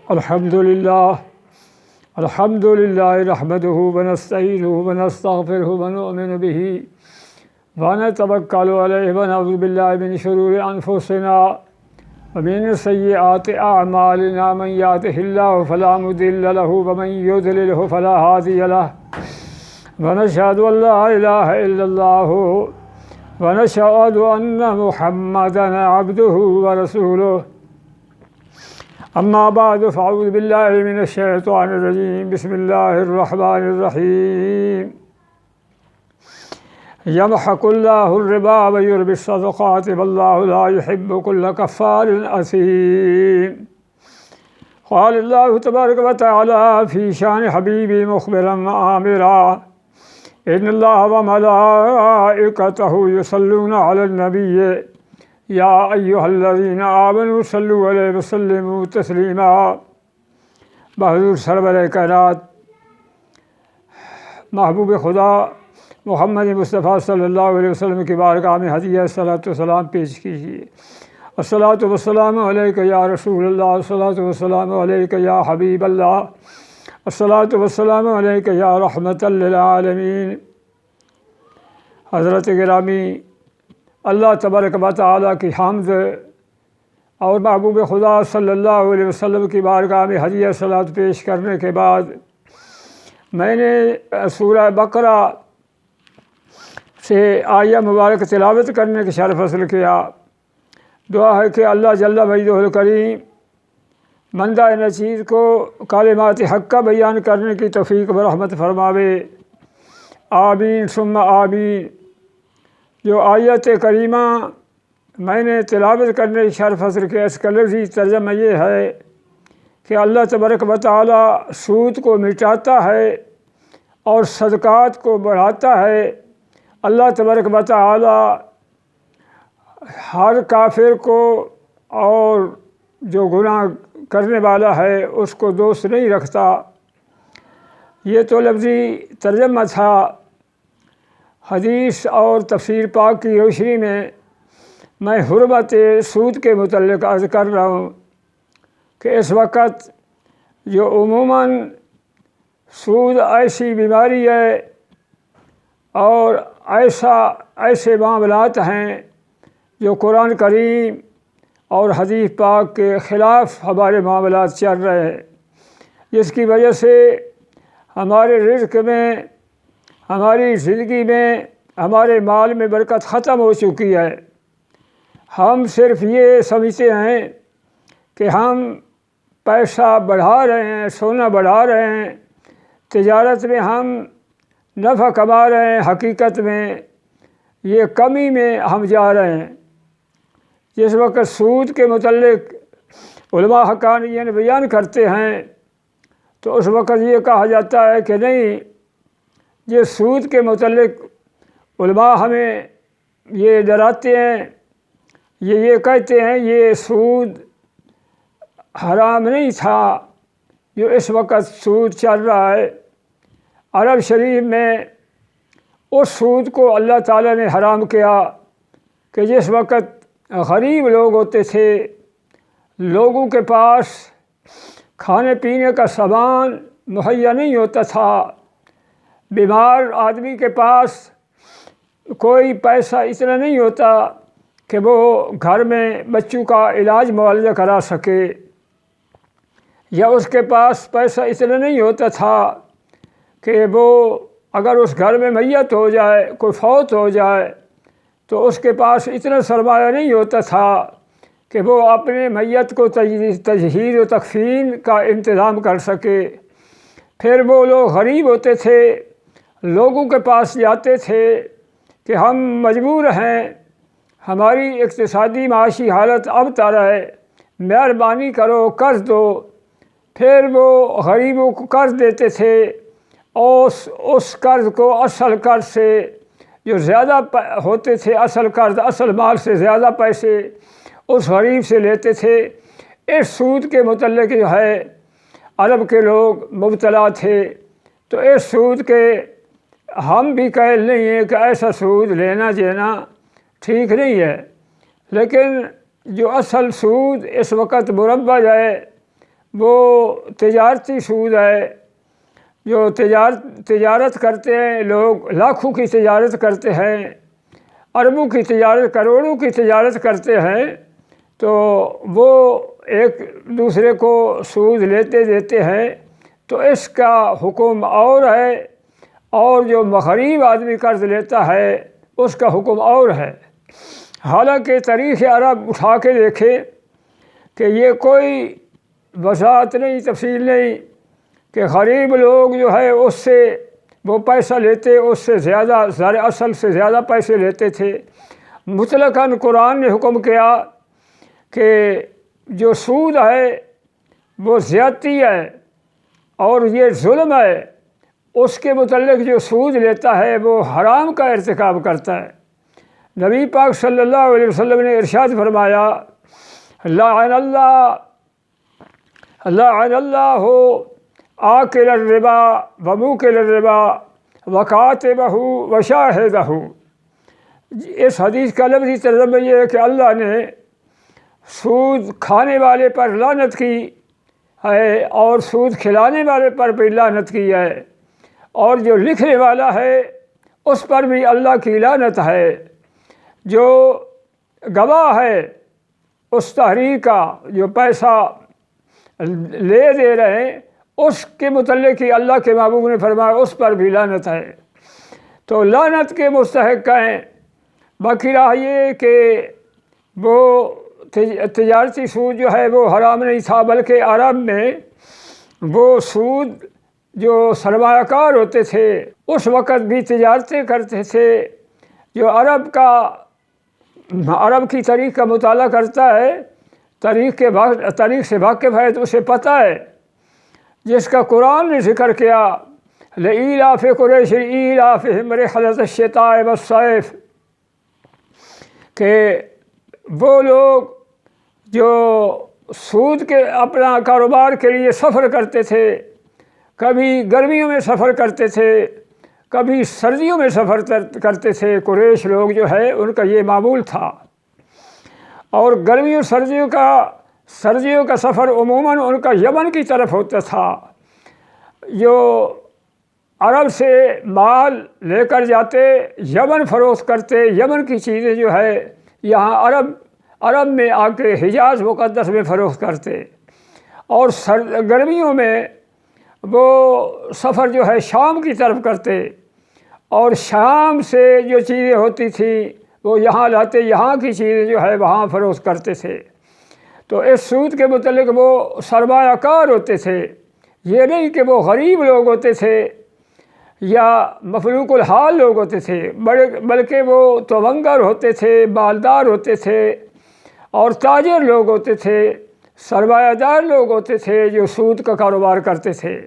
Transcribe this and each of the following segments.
الحمد للہ نحمده ونستعینه ونستغفره ونؤمن به ونتوکل علیہ ونعوذ باللہ من شرور انفسنا ومن سیئات اعمالنا من یهده اللہ فلا مضل له ومن یضلل فلا ہادی له ونشهد ان لا الہ الا اللہ ونشهد ان محمدا عبده ورسوله اما بعد فاعوذ باللہ من الشیطان الرجیم بسم اللہ الرحمن الرحیم یمحق اللہ الربا ویربی الصدقات واللہ لا يحب كل کفار اثیم قال اللہ تبارک وتعالی فی شان حبیبی مخبرا آمرا ان اللہ وملائکتہ یصلون علی النبی یا ایہا الذین آمنوا صلوا علیہ وسلموا تسلیما۔ بحضور سرور کائنات محبوب خدا محمد مصطفیٰ صلی اللہ علیہ وسلم کی بارگاہ میں ہدیہ صلاۃ و سلام پیش کیجیے۔ الصلاۃ والسلام علیک یا رسول اللہ، الصلاۃ والسلام علیک یا حبیب اللہ، الصلاۃ والسلام علیک یا رحمۃ للعالمین۔ حضرت گرامی، اللہ تبارک و تعالیٰ کی حمد اور محبوب خدا صلی اللہ علیہ وسلم کی بارگاہ میں ہدیہ صلاۃ پیش کرنے کے بعد میں نے سورہ بقرہ سے آیہ مبارک تلاوت کرنے کی شرف حاصل کیا۔ دعا ہے کہ اللہ جل مجدہ الکریم مندہ نچیز کو کلمات حق کا بیان کرنے کی توفیق و رحمت فرماوے، آمین ثم آمین۔ جو آیت کریمہ میں نے تلاوت کرنے کی شرف حاصل کیا، اس کا لفظی ترجمہ یہ ہے کہ اللہ تبارک و تعالیٰ سود کو مٹاتا ہے اور صدقات کو بڑھاتا ہے۔ اللہ تبارک و تعالیٰ ہر کافر کو اور جو گناہ کرنے والا ہے اس کو دوست نہیں رکھتا۔ یہ تو لفظی ترجمہ تھا۔ حدیث اور تفسیر پاک کی روشنی میں حرمت سود کے متعلق عرض کر رہا ہوں کہ اس وقت جو عموماً سود ایسی بیماری ہے اور ایسے معاملات ہیں جو قرآن کریم اور حدیث پاک کے خلاف ہمارے معاملات چل رہے ہیں، جس کی وجہ سے ہمارے رزق میں، ہماری زندگی میں، ہمارے مال میں برکت ختم ہو چکی ہے۔ ہم صرف یہ سمجھتے ہیں کہ ہم پیسہ بڑھا رہے ہیں، سونا بڑھا رہے ہیں، تجارت میں ہم نفع کما رہے ہیں، حقیقت میں یہ کمی میں ہم جا رہے ہیں۔ جس وقت سود کے متعلق علماء حقانیین بیان کرتے ہیں تو اس وقت یہ کہا جاتا ہے کہ نہیں، یہ سود کے متعلق علماء ہمیں یہ ڈراتے ہیں، یہ کہتے ہیں یہ سود حرام نہیں تھا، جو اس وقت سود چل رہا ہے۔ عرب شریف میں اس سود کو اللہ تعالیٰ نے حرام کیا کہ جس وقت غریب لوگ ہوتے تھے، لوگوں کے پاس کھانے پینے کا سامان مہیا نہیں ہوتا تھا، بیمار آدمی کے پاس کوئی پیسہ اتنا نہیں ہوتا کہ وہ گھر میں بچوں کا علاج معالجہ کرا سکے، یا اس کے پاس پیسہ اتنا نہیں ہوتا تھا کہ وہ اگر اس گھر میں میت ہو جائے، کوئی فوت ہو جائے تو اس کے پاس اتنا سرمایہ نہیں ہوتا تھا کہ وہ اپنے میت کو تجہیز و تکفین کا انتظام کر سکے۔ پھر وہ لوگ غریب ہوتے تھے، لوگوں کے پاس جاتے تھے کہ ہم مجبور ہیں، ہماری اقتصادی معاشی حالت اب تر ہے، مہربانی کرو قرض دو۔ پھر وہ غریبوں کو قرض دیتے تھے اور اس قرض کو اصل قرض سے جو زیادہ ہوتے تھے، اصل قرض اصل مال سے زیادہ پیسے اس غریب سے لیتے تھے۔ اس سود کے متعلق جو ہے عرب کے لوگ مبتلا تھے، تو اس سود کے ہم بھی قائل نہیں ہیں کہ ایسا سود لینا دینا ٹھیک نہیں ہے، لیکن جو اصل سود اس وقت مربج ہے، وہ تجارتی سود ہے، جو تجارت کرتے ہیں لوگ، لاکھوں کی تجارت کرتے ہیں، اربوں کی تجارت، کروڑوں کی تجارت کرتے ہیں، تو وہ ایک دوسرے کو سود لیتے دیتے ہیں، تو اس کا حکم اور ہے، اور جو غریب آدمی قرض لیتا ہے اس کا حکم اور ہے۔ حالانکہ تاریخ عرب اٹھا کے دیکھے کہ یہ کوئی وضاحت نہیں، تفصیل نہیں کہ غریب لوگ جو ہے اس سے وہ پیسہ لیتے، اس سے زیادہ زر اصل سے زیادہ پیسے لیتے تھے۔ مطلقاً قرآن نے حکم کیا کہ جو سود ہے وہ زیادتی ہے اور یہ ظلم ہے، اس کے متعلق جو سود لیتا ہے وہ حرام کا ارتکاب کرتا ہے۔ نبی پاک صلی اللہ علیہ وسلم نے ارشاد فرمایا، لعن اللہ آکل الربا وموکل الربا وکاتبہ وشاہدہ۔ اس حدیث کا لفظی ترجمہ یہ ہے کہ اللہ نے سود کھانے والے پر لعنت کی ہے اور سود کھلانے والے پر بھی لعنت کی ہے، اور جو لکھنے والا ہے اس پر بھی اللہ کی لعنت ہے، جو گواہ ہے اس تحریر کا جو پیسہ لے دے رہے ہیں اس کے متعلق ہی اللہ کے محبوب نے فرمایا اس پر بھی لعنت ہے۔ تو لعنت کے مستحق ہیں۔ باقی رہا یہ کہ وہ تجارتی سود جو ہے وہ حرام نہیں تھا، بلکہ عرب میں وہ سود جو سرمایہ کار ہوتے تھے اس وقت بھی تجارتیں کرتے تھے۔ جو عرب کی تاریخ کا مطالعہ کرتا ہے، تاریخ سے واقف ہے، تو اسے پتہ ہے، جس کا قرآن نے ذکر کیا، لإیلاف قریش ایلافہم رحلۃ الشتاء والصیف، کہ وہ لوگ جو سود کے اپنا کاروبار کے لیے سفر کرتے تھے، کبھی گرمیوں میں سفر کرتے تھے، کبھی سردیوں میں سفر کرتے تھے۔ قریش لوگ جو ہے ان کا یہ معمول تھا، اور گرمیوں سردیوں کا سفر عموماً ان کا یمن کی طرف ہوتا تھا۔ جو عرب سے مال لے کر جاتے، یمن فروخت کرتے، یمن کی چیزیں جو ہے یہاں عرب میں آ کے حجاز مقدس میں فروخت کرتے، اور گرمیوں میں وہ سفر جو ہے شام کی طرف کرتے، اور شام سے جو چیزیں ہوتی تھیں وہ یہاں لاتے، یہاں کی چیزیں جو ہے وہاں فروخت کرتے تھے۔ تو اس سود کے متعلق وہ سرمایہ کار ہوتے تھے، یہ نہیں کہ وہ غریب لوگ ہوتے تھے یا مفلوق الحال لوگ ہوتے تھے، بلکہ وہ توانگر ہوتے تھے، مالدار ہوتے تھے، اور تاجر لوگ ہوتے تھے، سرمایہ دار لوگ ہوتے تھے جو سود کا کاروبار کرتے تھے۔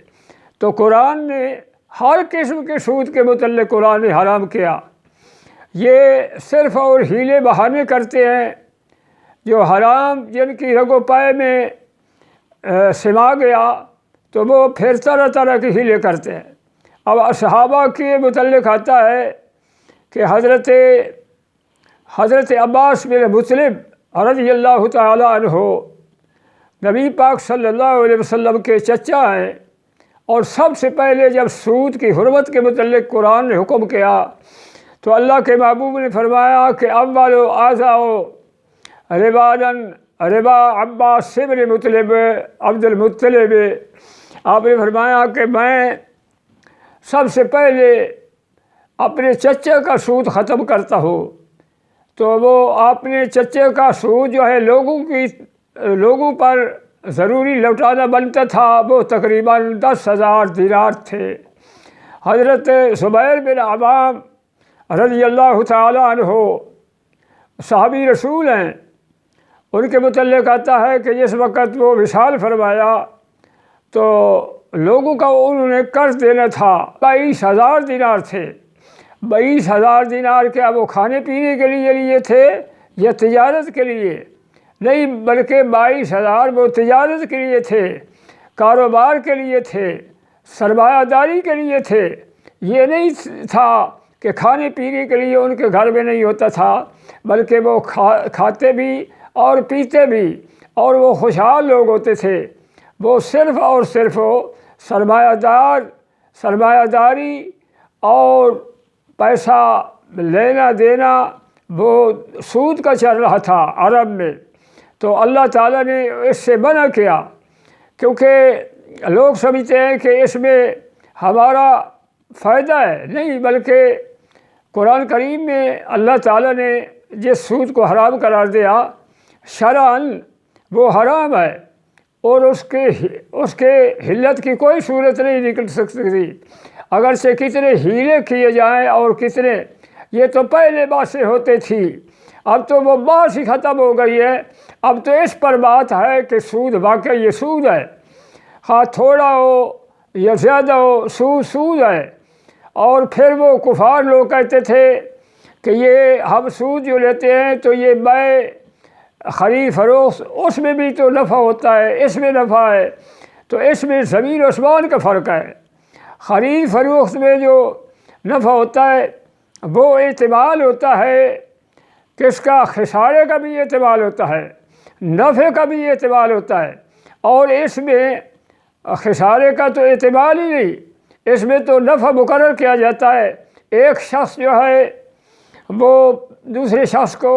تو قرآن نے ہر قسم کے سود کے متعلق قرآن نے حرام کیا۔ یہ صرف اور ہیلے بہانے کرتے ہیں، جو حرام جن کی رگ و پائے میں سما گیا تو وہ پھر طرح طرح کے ہیلے کرتے ہیں۔ اب صحابہ کے متعلق آتا ہے کہ حضرت عباس بن مطلب رضی اللہ تعالیٰ عنہ نبی پاک صلی اللہ علیہ وسلم کے چچا ہیں، اور سب سے پہلے جب سود کی حرمت کے متعلق قرآن نے حکم کیا تو اللہ کے محبوب نے فرمایا کہ اول آذاؤ ربا عباس بن مطلب عبد المطلب، آپ نے فرمایا کہ میں سب سے پہلے اپنے چچے کا سود ختم کرتا ہوں۔ تو وہ اپنے چچے کا سود جو ہے لوگوں پر ضروری لوٹانا بنتا تھا، وہ تقریباً 10,000 دینار تھے۔ حضرت زبیر بن عوام رضی اللہ تعالیٰ عنہ صحابی رسول ہیں، ان کے متعلق آتا ہے کہ جس وقت وہ وصال فرمایا تو لوگوں کا انہوں نے قرض دینا تھا، 22,000 دینار تھے۔ 22,000 دینار کیا وہ کھانے پینے کے لیے تھے یا تجارت کے لیے؟ نہیں، بلکہ 22,000 وہ تجارت کے لیے تھے، کاروبار کے لیے تھے، سرمایہ داری کے لیے تھے۔ یہ نہیں تھا کہ کھانے پینے کے لیے ان کے گھر میں نہیں ہوتا تھا، بلکہ وہ کھاتے بھی اور پیتے بھی، اور وہ خوشحال لوگ ہوتے تھے۔ وہ صرف اور صرف سرمایہ داری اور پیسہ لینا دینا وہ سود کا چل رہا تھا عرب میں۔ تو اللہ تعالیٰ نے اس سے منع کیا، کیونکہ لوگ سمجھتے ہیں کہ اس میں ہمارا فائدہ ہے، نہیں، بلکہ قرآن کریم میں اللہ تعالیٰ نے جس سود کو حرام قرار دیا شرعاً وہ حرام ہے، اور اس کے حلت کی کوئی صورت نہیں نکل سکتی، اگرچہ کتنے ہیلے کیے جائیں اور کتنے، یہ تو پہلے باتیں ہوتی تھی، اب تو وہ بات ہی ختم ہو گئی ہے۔ اب تو اس پر بات ہے کہ سود واقعی یہ سود ہے، ہاں تھوڑا ہو یا زیادہ ہو، سود ہے۔ اور پھر وہ کفار لوگ کہتے تھے کہ یہ ہم سود جو لیتے ہیں تو یہ خرید فروخت، اس میں بھی تو نفع ہوتا ہے، اس میں نفع ہے، تو اس میں زمین و آسمان کا فرق ہے۔ خرید فروخت میں جو نفع ہوتا ہے وہ احتمال ہوتا ہے، کس کا؟ خسارے کا بھی احتمال ہوتا ہے، نفع کا بھی احتمال ہوتا ہے، اور اس میں خسارے کا تو احتمال ہی نہیں، اس میں تو نفع مقرر کیا جاتا ہے۔ ایک شخص جو ہے وہ دوسرے شخص کو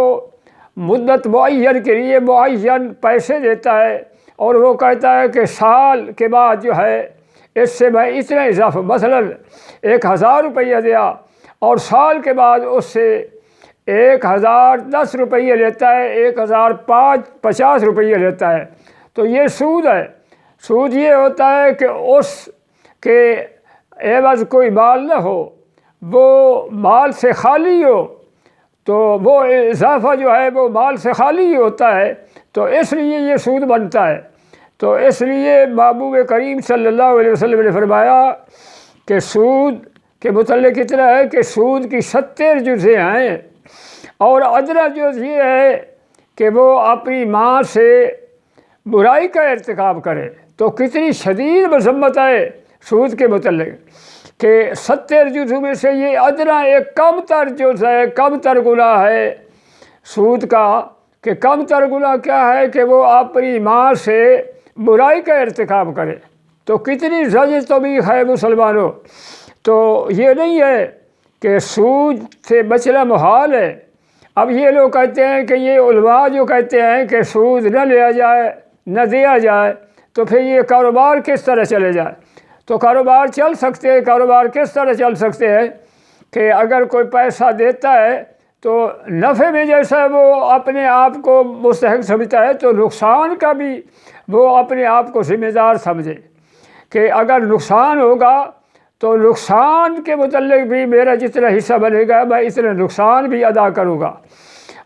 مدت معین کے لیے معین پیسے دیتا ہے، اور وہ کہتا ہے کہ سال کے بعد جو ہے اس سے میں اتنا اضافہ، مثلاً 1000 روپیہ دیا اور سال کے بعد اس سے 1010 روپیہ لیتا ہے، 1050 روپیہ لیتا ہے، تو یہ سود ہے۔ سود یہ ہوتا ہے کہ اس کے عوض کوئی مال نہ ہو، وہ مال سے خالی ہو، تو وہ اضافہ جو ہے وہ مال سے خالی ہی ہوتا ہے، تو اس لیے یہ سود بنتا ہے۔ تو اس لیے محبوب کریم صلی اللہ علیہ وسلم نے فرمایا کہ سود کے متعلق اتنا ہے کہ سود کی 70 جزیں ہیں، اور ادنا جز یہ ہے کہ وہ اپنی ماں سے برائی کا ارتکاب کرے۔ تو کتنی شدید مذمت ہے سود کے متعلق کہ 70 جزوں میں سے یہ ادنا ایک کم تر جز ہے، کم تر گناہ ہے سود کا، کہ کم تر گناہ کیا ہے کہ وہ اپنی ماں سے برائی کا ارتکاب کرے۔ تو کتنی زجر توبیخ ہے مسلمانوں۔ تو یہ نہیں ہے کہ سود سے بچنا محال ہے۔ اب یہ لوگ کہتے ہیں کہ یہ علماء جو کہتے ہیں کہ سود نہ لیا جائے، نہ دیا جائے، تو پھر یہ کاروبار کس طرح چلے جائے؟ تو کاروبار چل سکتے ہیں، کاروبار کس طرح چل سکتے ہیں کہ اگر کوئی پیسہ دیتا ہے تو نفع میں جیسا وہ اپنے آپ کو مستحق سمجھتا ہے، تو نقصان کا بھی وہ اپنے آپ کو ذمہ دار سمجھے کہ اگر نقصان ہوگا تو نقصان کے متعلق بھی میرا جتنا حصہ بنے گا میں اتنا نقصان بھی ادا کروں گا،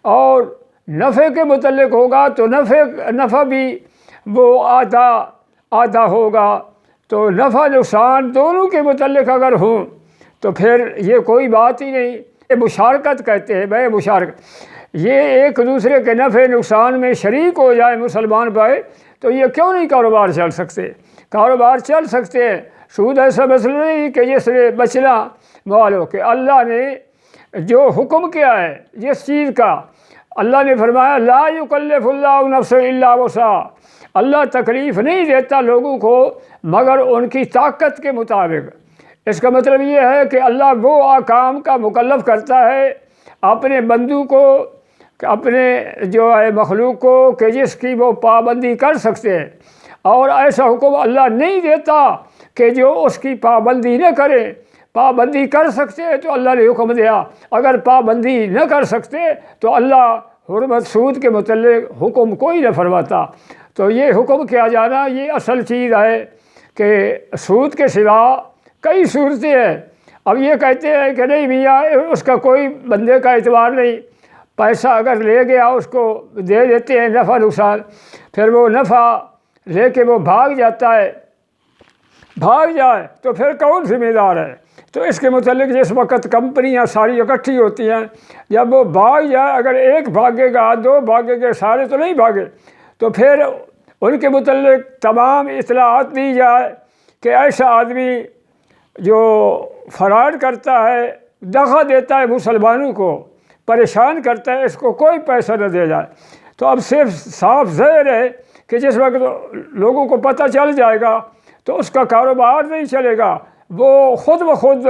اور نفع کے متعلق ہوگا تو نفع بھی وہ آدھا ہوگا۔ تو نفع نقصان دونوں کے متعلق اگر ہوں تو پھر یہ کوئی بات ہی نہیں۔ مشارکت کہتے ہیں، بھائی مشارکت، یہ ایک دوسرے کے نفع نقصان میں شریک ہو جائے مسلمان بھائی، تو یہ کیوں نہیں کاروبار چل سکتے؟ کاروبار چل سکتے ہیں۔ سود ایسا مسئلہ نہیں کہ جس سے بچنا معلوم، کہ اللہ نے جو حکم کیا ہے جس چیز کا، اللہ نے فرمایا لا یکلف اللہ نفسا الا وسعہا، اللہ تکلیف نہیں دیتا لوگوں کو مگر ان کی طاقت کے مطابق۔ اس کا مطلب یہ ہے کہ اللہ وہ احکام کا مکلف کرتا ہے اپنے بندوں کو، اپنے جو ہے مخلوق کو، کہ جس کی وہ پابندی کر سکتے ہیں، اور ایسا حکم اللہ نہیں دیتا کہ جو اس کی پابندی نہ کرے۔ پابندی کر سکتے ہیں تو اللہ نے حکم دیا، اگر پابندی نہ کر سکتے تو اللہ حرمت سود کے متعلق حکم کوئی نہ فرماتا۔ تو یہ حکم کیا جانا یہ اصل چیز ہے کہ سود کے سوا کئی صورتیں ہیں۔ اب یہ کہتے ہیں کہ نہیں میاں اس کا کوئی بندے کا اعتبار نہیں، پیسہ اگر لے گیا اس کو دے دیتے ہیں نفع نقصان، پھر وہ نفع لے کے وہ بھاگ جاتا ہے، بھاگ جائے تو پھر کون ذمہ دار ہے؟ تو اس کے متعلق جس وقت کمپنیاں ساری اکٹھی ہوتی ہیں، جب وہ بھاگ جائے، اگر ایک بھاگے گا، دو بھاگے گا، سارے تو نہیں بھاگے، تو پھر ان کے متعلق تمام اطلاعات دی جائے کہ ایسا آدمی جو فراڈ کرتا ہے، دغا دیتا ہے مسلمانوں کو، پریشان کرتا ہے، اس کو کوئی پیسہ نہ دیا جائے۔ تو اب صرف صاف ظاہر ہے کہ جس وقت لوگوں کو پتہ چل جائے گا تو اس کا کاروبار نہیں چلے گا، وہ خود بخود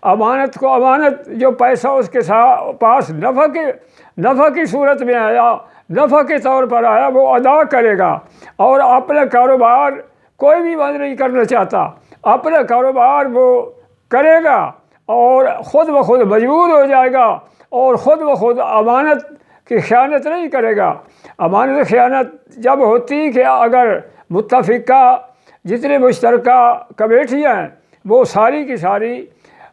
امانت جو پیسہ اس کے پاس نفع کی صورت میں آیا، نفع کے طور پر آیا، وہ ادا کرے گا۔ اور اپنا کاروبار کوئی بھی بند نہیں کرنا چاہتا، اپنا کاروبار وہ کرے گا اور خود بخود مجبور ہو جائے گا، اور خود بخود امانت کی خیانت نہیں کرے گا۔ امانت خیانت جب ہوتی کہ اگر متفقہ جتنے مشترکہ کمیٹیاں ہیں وہ ساری کی ساری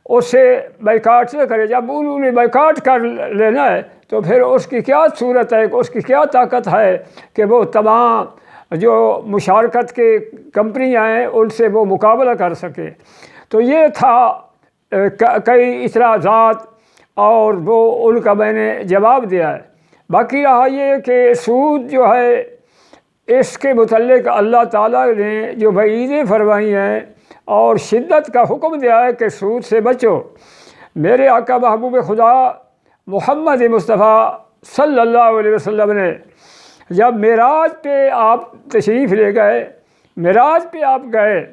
اس سے بائیکاٹ نہ کرے، جب انہوں نے بائیکاٹ کر لینا ہے تو پھر اس کی کیا صورت ہے، اس کی کیا طاقت ہے کہ وہ تمام جو مشارکت کے کمپنیاں ہیں ان سے وہ مقابلہ کر سکے۔ تو یہ تھا کئی اعتراضات اور وہ ان کا میں نے جواب دیا ہے۔ باقی رہا یہ کہ سود جو ہے اس کے متعلق اللہ تعالیٰ نے جو وعیدیں فرمائی ہیں اور شدت کا حکم دیا ہے کہ سود سے بچو۔ میرے آقا محبوب خدا محمد مصطفیٰ صلی اللہ علیہ وسلم نے جب معراج پہ آپ تشریف لے گئے، معراج پہ آپ گئے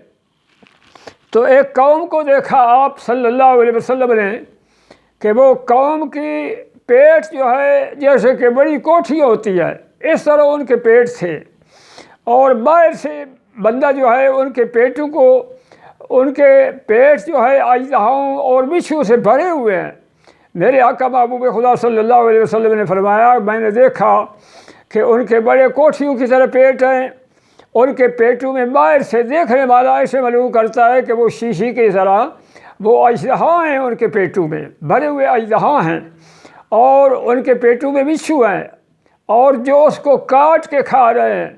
تو ایک قوم کو دیکھا آپ صلی اللہ علیہ وسلم نے کہ وہ قوم کی پیٹ جو ہے جیسے کہ بڑی کوٹھی ہوتی ہے اس طرح ان کے پیٹ تھے، اور باہر سے بندہ جو ہے ان کے پیٹ جو ہے اژدہاؤں اور بچھو سے بھرے ہوئے ہیں۔ میرے آقا محبوب خدا صلی اللہ علیہ وسلم نے فرمایا میں نے دیکھا کہ ان کے بڑے کوٹھیوں کی طرح پیٹ ہیں، ان کے پیٹوں میں باہر سے دیکھنے والا ایسے معلوم کرتا ہے کہ وہ شیشی کی طرح وہ اژدہا ہیں، ان کے پیٹوں میں بھرے ہوئے اژدہا ہیں، اور ان کے پیٹوں میں بچھو ہیں اور جو اس کو کاٹ کے کھا رہے ہیں۔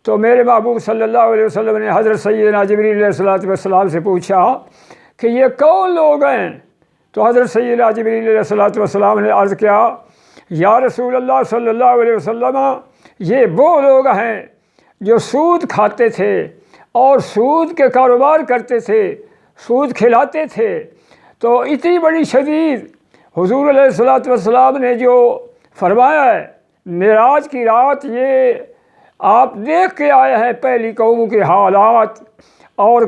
تو میرے محبوب صلی اللہ علیہ وسلم نے حضرت سیدنا جبریل علیہ الصلوۃ والسلام سے پوچھا کہ یہ کون لوگ ہیں؟ تو حضرت سیدنا جبریل علیہ الصلوۃ والسلام نے عرض کیا یا رسول اللہ صلی اللہ علیہ وسلم، یہ وہ لوگ ہیں جو سود کھاتے تھے اور سود کے کاروبار کرتے تھے، سود کھلاتے تھے۔ تو اتنی بڑی شدید حضور علیہ الصلوۃ والسلام نے جو فرمایا ہے معراج کی رات، یہ آپ دیکھ کے آئے ہیں پہلی قوموں کے حالات اور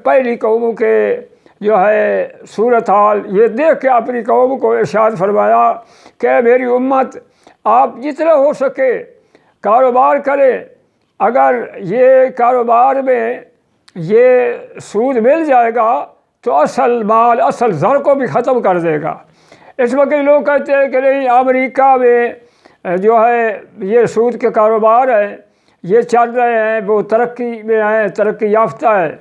پہلی قوموں کے جو ہے صورتحال، یہ دیکھ کے اپنی قوم کو ارشاد فرمایا کہ میری امت آپ جتنا ہو سکے کاروبار کریں، اگر یہ کاروبار میں یہ سود مل جائے گا تو اصل مال اصل زر کو بھی ختم کر دے گا۔ اس وقت لوگ کہتے ہیں کہ نہیں امریکہ میں جو ہے یہ سود کے کاروبار ہیں یہ چل رہے ہیں، وہ ترقی میں ہیں، ترقی یافتہ ہے۔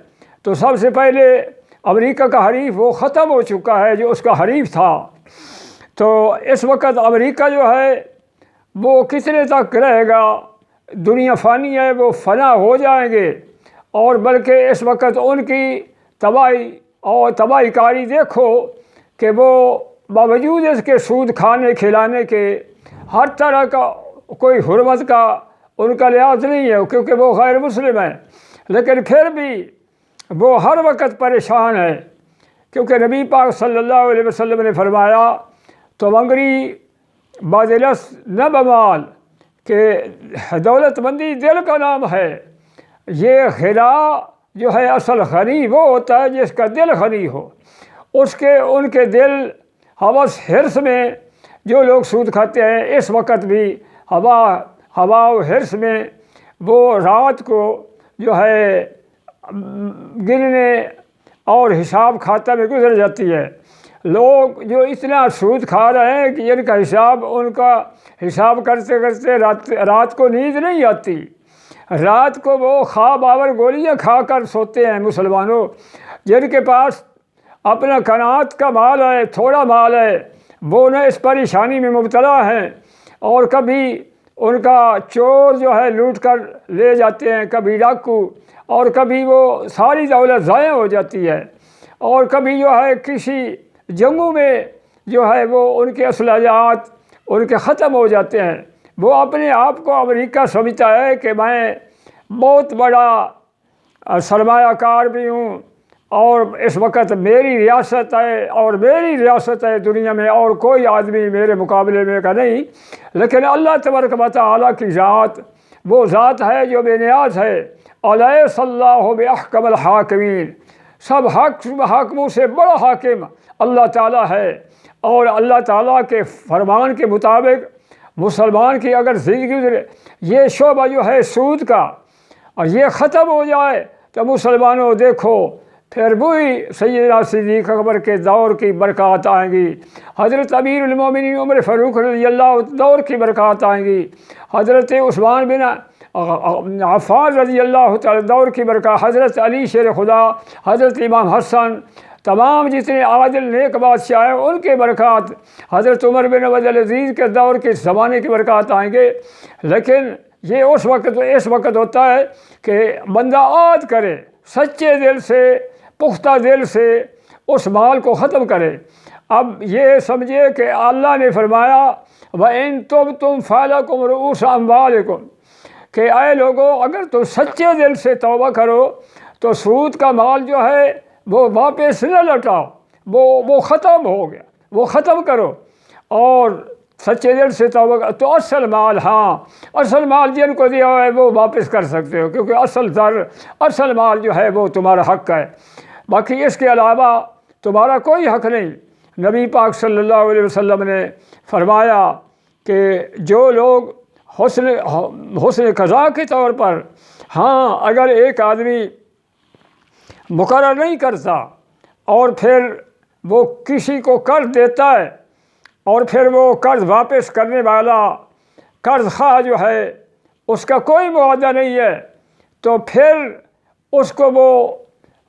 تو سب سے پہلے امریکہ کا حریف وہ ختم ہو چکا ہے جو اس کا حریف تھا۔ تو اس وقت امریکہ جو ہے وہ کتنے تک رہے گا؟ دنیا فانی ہے، وہ فنا ہو جائیں گے، اور بلکہ اس وقت ان کی تباہی کاری دیکھو کہ وہ باوجود اس کے سود کھانے کھلانے کے ہر طرح کا کوئی حرمت کا ان کا لحاظ نہیں ہے کیونکہ وہ غیر مسلم ہیں، لیکن پھر بھی وہ ہر وقت پریشان ہے، کیونکہ نبی پاک صلی اللہ علیہ وسلم نے فرمایا تو منگری بادلس نہ بمال، کہ دولت مندی دل کا نام ہے۔ یہ غنا جو ہے اصل غنی وہ ہوتا ہے جس کا دل غنی ہو، ان کے دل ہوس حرص میں جو لوگ سود کھاتے ہیں اس وقت بھی ہوا و حرص میں وہ رات کو جو ہے گننے اور حساب کھاتے میں گزر جاتی ہے۔ لوگ جو اتنا سود کھا رہے ہیں کہ ان کا حساب کرتے کرتے رات کو نیند نہیں آتی، رات کو وہ خواب آور گولیاں کھا کر سوتے ہیں۔ مسلمانوں جن کے پاس اپنا قناعت کا مال ہے، تھوڑا مال ہے، وہ نہ اس پریشانی میں مبتلا ہیں، اور کبھی ان کا چور جو ہے لوٹ کر لے جاتے ہیں، کبھی ڈاکو، اور کبھی وہ ساری دولت ضائع ہو جاتی ہے، اور کبھی جو ہے کسی جنگوں میں جو ہے وہ ان کے اسلحات ان کے ختم ہو جاتے ہیں۔ وہ اپنے آپ کو امریکہ سمجھتا ہے کہ میں بہت بڑا سرمایہ کار بھی ہوں، اور اس وقت میری ریاست ہے دنیا میں، اور کوئی آدمی میرے مقابلے میں کا نہیں۔ لیکن اللہ تبارک و تعالیٰ کی ذات وہ ذات ہے جو بے نیاز ہے۔ الیس اللہ باحکم الحاکمین، سب حاکموں سے بڑا حاکم اللہ تعالیٰ ہے۔ اور اللہ تعالیٰ کے فرمان کے مطابق مسلمان کی اگر زندگی گزرے، یہ شعبہ جو ہے سود کا، اور یہ ختم ہو جائے تو مسلمانوں دیکھو پھر وہی سیدنا صدیق اکبر کے دور کی برکات آئیں گی، حضرت امیر المومنین عمر فاروق رضی اللہ دور کی برکات آئیں گی، حضرت عثمان بن عفان رضی اللہ تعالی دور کی برکات، حضرت علی شیر خدا، حضرت امام حسن، تمام جتنے عادل نیک بادشاہ ہیں ان کے برکات، حضرت عمر بن عبد العزیز کے دور کے زمانے کی برکات آئیں گے۔ لیکن یہ اس وقت ہوتا ہے کہ بندہ عاد کرے، سچے دل سے، پختہ دل سے اس مال کو ختم کرے۔ اب یہ سمجھے کہ اللہ نے فرمایا وَإِن تُبْتُمْ فَلَكُمْ رُءُوسُ أَمْوَالِكُمْ، کہ اے لوگوں اگر تم سچے دل سے توبہ کرو تو سود کا مال جو ہے وہ واپس نہ لوٹاؤ، وہ ختم ہو گیا، وہ ختم کرو، اور سچے دل سے توبہ کرو تو اصل مال، ہاں اصل مال جن کو دیا ہے وہ واپس کر سکتے ہو، کیونکہ اصل مال جو ہے وہ تمہارا حق ہے، باقی اس کے علاوہ تمہارا کوئی حق نہیں۔ نبی پاک صلی اللہ علیہ وسلم نے فرمایا کہ جو لوگ حسن قضا کے طور پر، ہاں اگر ایک آدمی مقرر نہیں کرتا اور پھر وہ کسی کو قرض دیتا ہے اور پھر وہ قرض واپس کرنے والا قرض خواہ جو ہے اس کا کوئی معاہدہ نہیں ہے، تو پھر اس کو وہ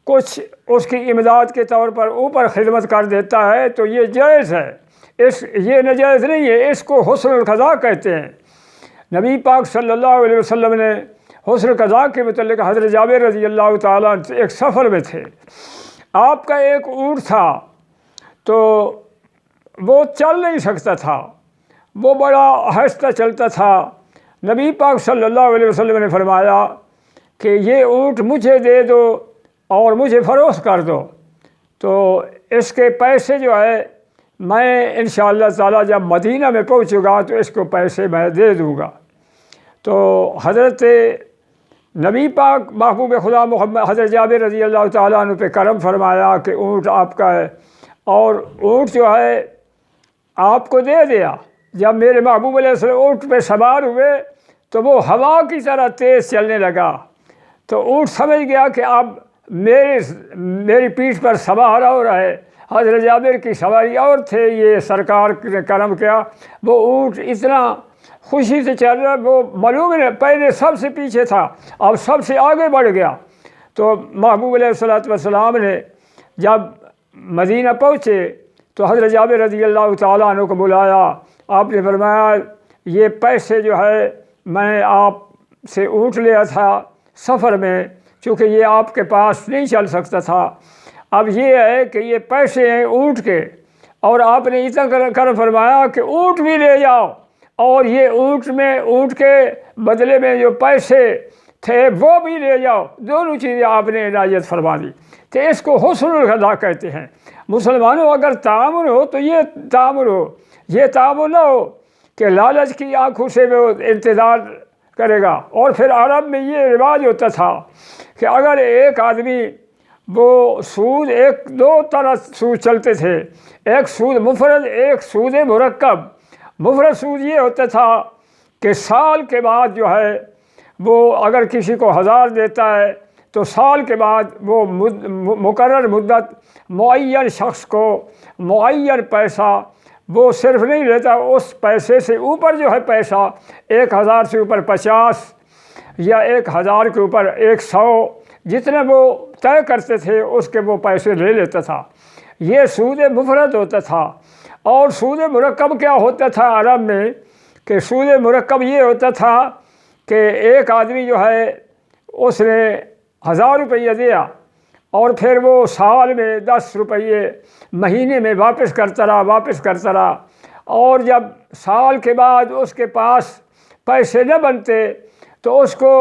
کچھ اس کی امداد کے طور پر اوپر خدمت کر دیتا ہے تو یہ جائز ہے، یہ ناجائز نہیں ہے، اس کو حسن القضا کہتے ہیں۔ نبی پاک صلی اللہ علیہ وسلم نے حسن القضا کے متعلق، حضرت جابر رضی اللہ تعالیٰ ایک سفر میں تھے، آپ کا ایک اونٹ تھا تو وہ چل نہیں سکتا تھا، وہ بڑا آہستہ چلتا تھا۔ نبی پاک صلی اللہ علیہ وسلم نے فرمایا کہ یہ اونٹ مجھے دے دو اور مجھے فروخت کر دو، تو اس کے پیسے جو ہے میں انشاءاللہ تعالیٰ جب مدینہ میں پہنچوں گا تو اس کو پیسے میں دے دوں گا۔ تو حضرت نبی پاک محبوب خدا محمد حضرت جابر رضی اللہ تعالیٰ عنہ پہ کرم فرمایا کہ اونٹ آپ کا ہے، اور اونٹ جو ہے آپ کو دے دیا۔ جب میرے محبوب علیہ السلام اونٹ پہ سوار ہوئے تو وہ ہوا کی طرح تیز چلنے لگا، تو اونٹ سمجھ گیا کہ اب میری پیٹھ پر سوار اور ہے۔ حضرت جابر کی سواری اور تھے، یہ سرکار نے کرم کیا، وہ اونٹ اتنا خوشی سے چل رہا، وہ معلوم ہے پہلے سب سے پیچھے تھا، اب سب سے آگے بڑھ گیا۔ تو محبوب علیہ الصلوۃ والسلام نے جب مدینہ پہنچے تو حضرت جابر رضی اللہ تعالیٰ عنہ کو بلایا، آپ نے فرمایا یہ پیسے جو ہے میں آپ سے اونٹ لیا تھا سفر میں، چونکہ یہ آپ کے پاس نہیں چل سکتا تھا، اب یہ ہے کہ یہ پیسے ہیں اونٹ کے، اور آپ نے اتنا کر فرمایا کہ اونٹ بھی لے جاؤ، اور یہ اونٹ کے بدلے میں جو پیسے تھے وہ بھی لے جاؤ، دونوں چیزیں آپ نے عنایت فرما دی۔ تو اس کو حسن القضا کہتے ہیں۔ مسلمانوں اگر تعامل ہو تو یہ تعامل ہو، یہ تعامل نہ ہو کہ لالچ کی آنکھوں سے وہ انتظار کرے گا۔ اور پھر عرب میں یہ رواج ہوتا تھا کہ اگر ایک آدمی وہ سود، ایک دو طرح سود چلتے تھے، ایک سود مفرد، ایک سود مرکب۔ مفرد سود یہ ہوتا تھا کہ سال کے بعد جو ہے وہ اگر کسی کو 1000 دیتا ہے تو سال کے بعد وہ مقرر مدت معین شخص کو معین پیسہ وہ صرف نہیں لیتا، اس پیسے سے اوپر جو ہے پیسہ 1000 سے اوپر 50 یا 1000 کے اوپر 100 جتنے وہ طے کرتے تھے اس کے وہ پیسے لے لیتا تھا۔ یہ سود مفرد ہوتا تھا۔ اور سود مرکب کیا ہوتا تھا عرب میں کہ سود مرکب یہ ہوتا تھا کہ ایک آدمی جو ہے اس نے 1000 روپیہ دیا اور پھر وہ سال میں 10 روپیے مہینے میں واپس کرتا رہا، اور جب سال کے بعد اس کے پاس پیسے نہ بنتے تو اس کو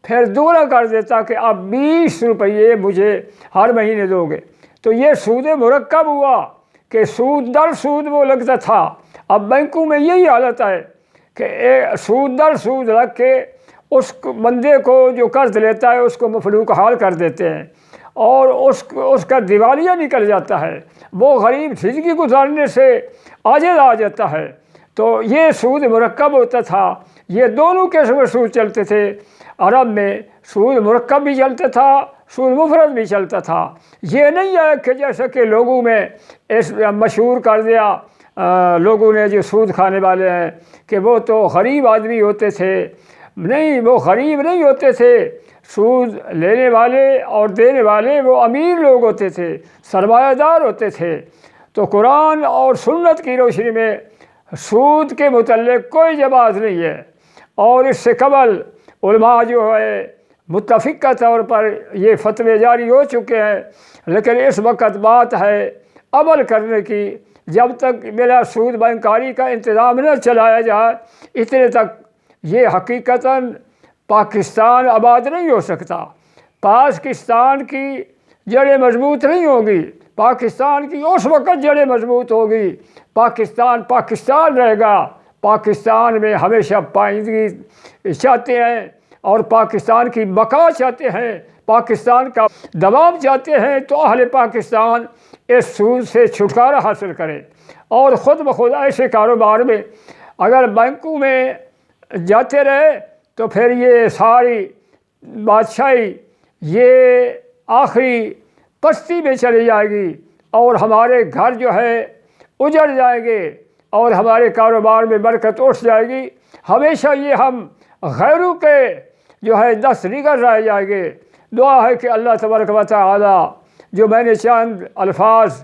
پھر دوگنا کر دیتا کہ اب 20 روپیے مجھے ہر مہینے دو گے۔ تو یہ سود مرکب ہوا کہ سود در سود وہ لگتا تھا۔ اب بینکوں میں یہی حالت ہے کہ سود در سود رکھ کے اس بندے کو جو قرض لیتا ہے اس کو مفلوک حال کر دیتے ہیں اور اس کا دیوالیہ نکل جاتا ہے، وہ غریب زندگی گزارنے سے عاجز آ جاتا ہے۔ تو یہ سود مرکب ہوتا تھا، یہ دونوں قسم سود چلتے تھے عرب میں، سود مرکب بھی چلتا تھا، سود مفرد بھی چلتا تھا۔ یہ نہیں ہے کہ جیسا کہ لوگوں میں اس مشہور کر دیا لوگوں نے جو سود کھانے والے ہیں کہ وہ تو غریب آدمی ہوتے تھے۔ نہیں، وہ غریب نہیں ہوتے تھے، سود لینے والے اور دینے والے وہ امیر لوگ ہوتے تھے، سرمایہ دار ہوتے تھے۔ تو قرآن اور سنت کی روشنی میں سود کے متعلق کوئی جواز نہیں ہے، اور اس سے قبل علماء جو ہے متفقہ طور پر یہ فتوے جاری ہو چکے ہیں، لیکن اس وقت بات ہے عمل کرنے کی۔ جب تک بلا سود بینکاری کا انتظام نہ چلایا جائے اتنے تک یہ حقیقتاً پاکستان آباد نہیں ہو سکتا۔ پاکستان کی جڑیں مضبوط نہیں ہوگی، پاکستان کی اس وقت جڑیں مضبوط ہوگی، پاکستان رہے گا۔ پاکستان میں ہمیشہ پائیدگی چاہتے ہیں اور پاکستان کی بقا چاہتے ہیں، پاکستان کا دوام چاہتے ہیں، تو اہل پاکستان اس سود سے چھٹکارا حاصل کرے اور خود بخود ایسے کاروبار میں اگر بینکوں میں جاتے رہے تو پھر یہ ساری بادشاہی یہ آخری پستی میں چلی جائے گی اور ہمارے گھر جو ہے اجڑ جائیں گے اور ہمارے کاروبار میں برکت اٹھ جائے گی۔ ہمیشہ یہ ہم غیروں کے جو ہے دست نگر رہ جائیں گے۔ دعا ہے کہ اللہ تبارک و تعالی جو میں نے چند الفاظ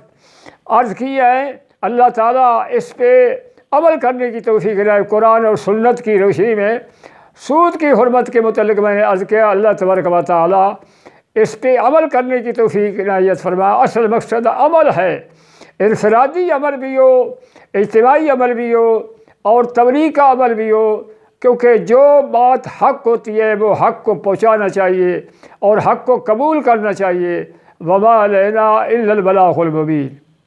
عرض کیے ہیں، اللہ تعالیٰ اس پہ عمل کرنے کی توفیق دے۔ قرآن اور سنت کی روشنی میں سود کی حرمت کے متعلق میں نے عرض کیا، اللہ تبارک و تعالیٰ اس پہ عمل کرنے کی توفیق عنایت فرما۔ اصل مقصد عمل ہے، انفرادی عمل بھی ہو، اجتماعی عمل بھی ہو اور تبلیغ کا عمل بھی ہو، کیونکہ جو بات حق ہوتی ہے وہ حق کو پہنچانا چاہیے اور حق کو قبول کرنا چاہیے۔ وما علینا الا البلاغ المبین۔